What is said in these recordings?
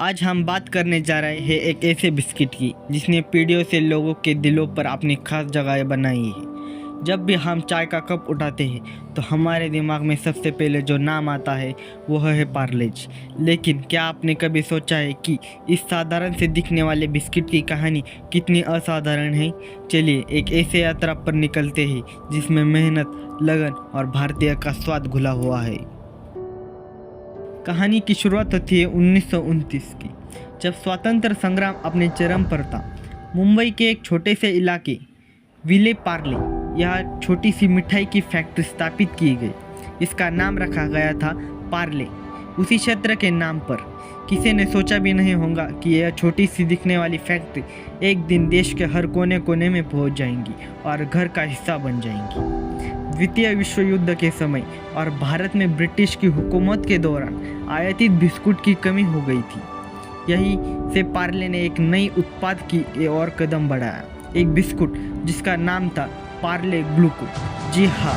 आज हम बात करने जा रहे हैं एक ऐसे बिस्किट की जिसने पीढ़ियों से लोगों के दिलों पर अपनी खास जगह बनाई है। जब भी हम चाय का कप उठाते हैं तो हमारे दिमाग में सबसे पहले जो नाम आता है वह है पार्ले जी। लेकिन क्या आपने कभी सोचा है कि इस साधारण से दिखने वाले बिस्किट की कहानी कितनी असाधारण है? चलिए एक ऐसे यात्रा पर निकलते हैं जिसमें मेहनत, लगन और भारतीय का स्वाद घुला हुआ है। कहानी की शुरुआत होती है 1929 की, जब स्वतंत्र संग्राम अपने चरम पर था। मुंबई के एक छोटे से इलाके विले पार्ले यह छोटी सी मिठाई की फैक्ट्री स्थापित की गई। इसका नाम रखा गया था पार्ले, उसी क्षेत्र के नाम पर। किसी ने सोचा भी नहीं होगा कि यह छोटी सी दिखने वाली फैक्ट्री एक दिन देश के हर कोने कोने में पहुंच जाएंगी और घर का हिस्सा बन जाएंगी। द्वितीय विश्व युद्ध के समय और भारत में ब्रिटिश की हुकूमत के दौरान आयातित बिस्कुट की कमी हो गई थी। यही से पार्ले ने एक नई उत्पाद की और कदम बढ़ाया, एक बिस्कुट जिसका नाम था पार्ले ग्लूको। जी हाँ,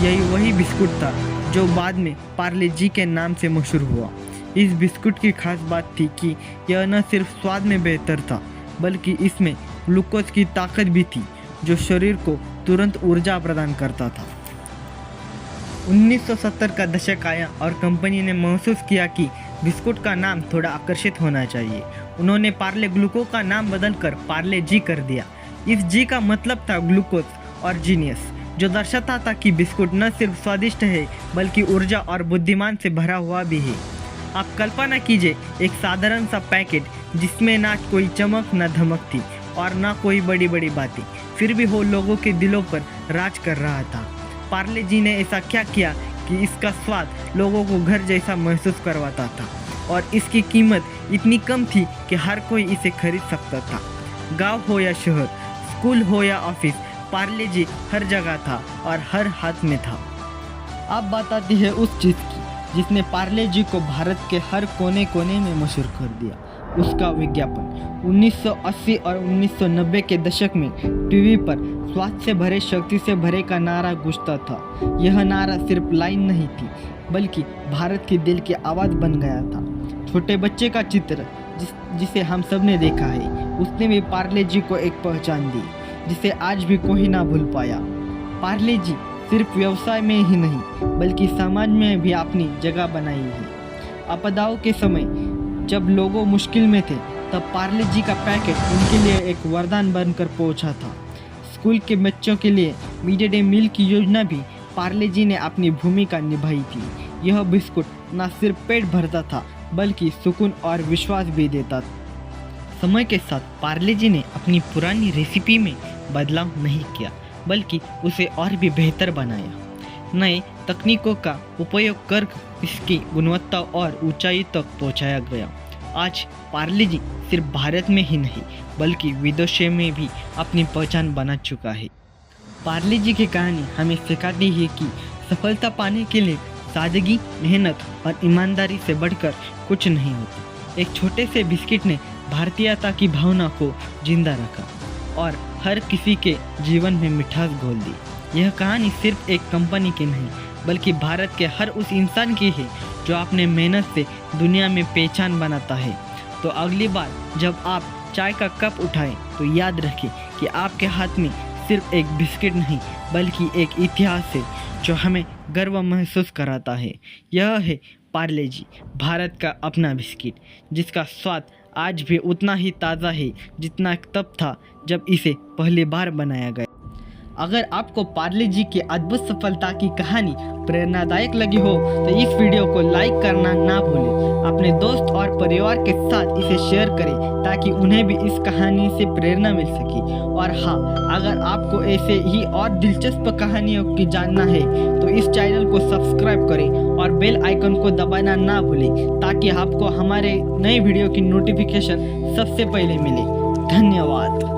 यही वही बिस्कुट था जो बाद में पार्ले जी के नाम से मशहूर हुआ। इस बिस्कुट की खास बात थी कि यह न सिर्फ स्वाद में बेहतर था बल्कि इसमें ग्लूकोज की ताकत भी थी जो शरीर को तुरंत ऊर्जा प्रदान करता था। 1970 का दशक आया और कंपनी ने महसूस किया कि बिस्कुट का नाम थोड़ा आकर्षित होना चाहिए। उन्होंने पार्ले ग्लूको का नाम बदलकर पार्ले जी कर दिया। इस जी का मतलब था ग्लूकोज और जीनियस, जो दर्शाता था कि बिस्कुट न सिर्फ स्वादिष्ट है बल्कि ऊर्जा और बुद्धिमान से भरा हुआ भी है। आप कल्पना कीजिए, एक साधारण सा पैकेट जिसमें ना कोई चमक न धमक थी और ना कोई बड़ी बड़ी बातें, फिर भी वो लोगों के दिलों पर राज कर रहा था। पार्ले जी ने ऐसा क्या किया कि इसका स्वाद लोगों को घर जैसा महसूस करवाता था और इसकी कीमत इतनी कम थी कि हर कोई इसे खरीद सकता था। गांव हो या शहर, स्कूल हो या ऑफिस, पार्ले जी हर जगह था और हर हाथ में था। अब बात आती है उस चीज़ की जिसने पार्ले जी को भारत के हर कोने कोने में मशहूर कर दिया, उसका विज्ञापन। 1980 और 1990 के दशक में टीवी पर स्वाद से भरे, शक्ति से भरे का नारा गूंजता था। यह नारा सिर्फ लाइन नहीं थी बल्कि भारत के दिल की आवाज़ बन गया था। छोटे बच्चे का चित्र जिसे हम सब ने देखा है, उसने भी पार्ले जी को एक पहचान दी जिसे आज भी कोई ना भूल पाया। पार्ले जी सिर्फ व्यवसाय में ही नहीं बल्कि समाज में भी अपनी जगह बनाई है। आपदाओं के समय जब लोगों मुश्किल में थे तब पार्ले जी का पैकेट उनके लिए एक वरदान बनकर पहुंचा था। स्कूल के बच्चों के लिए मिड डे मील की योजना भी पार्ले जी ने अपनी भूमिका निभाई थी। यह बिस्कुट न सिर्फ पेट भरता था बल्कि सुकून और विश्वास भी देता था। समय के साथ पार्ले जी ने अपनी पुरानी रेसिपी में बदलाव नहीं किया बल्कि उसे और भी बेहतर बनाया। नए तकनीकों का उपयोग कर इसकी गुणवत्ता और ऊंचाई तक पहुंचाया गया। आज पार्ले जी सिर्फ भारत में ही नहीं बल्कि विदेशों में भी अपनी पहचान बना चुका है। पार्ले जी की कहानी हमें सिखाती है कि सफलता पाने के लिए सादगी, मेहनत और ईमानदारी से बढ़कर कुछ नहीं होता। एक छोटे से बिस्किट ने भारतीयता की भावना को जिंदा रखा और हर किसी के जीवन में मिठास घोल दी। यह कहानी सिर्फ एक कंपनी की नहीं बल्कि भारत के हर उस इंसान की है जो अपने मेहनत से दुनिया में पहचान बनाता है। तो अगली बार जब आप चाय का कप उठाएं तो याद रखें कि आपके हाथ में सिर्फ एक बिस्किट नहीं बल्कि एक इतिहास है जो हमें गर्व महसूस कराता है। यह है पार्ले जी, भारत का अपना बिस्किट, जिसका स्वाद आज भी उतना ही ताज़ा है जितना तब था जब इसे पहली बार बनाया गया। अगर आपको पार्ले जी की अद्भुत सफलता की कहानी प्रेरणादायक लगी हो तो इस वीडियो को लाइक करना ना भूलें। अपने दोस्त और परिवार के साथ इसे शेयर करें ताकि उन्हें भी इस कहानी से प्रेरणा मिल सके। और हाँ, अगर आपको ऐसे ही और दिलचस्प कहानियों की जानना है तो इस चैनल को सब्सक्राइब करें और बेल आइकन को दबाना ना भूलें ताकि आपको हमारे नए वीडियो की नोटिफिकेशन सबसे पहले मिले। धन्यवाद।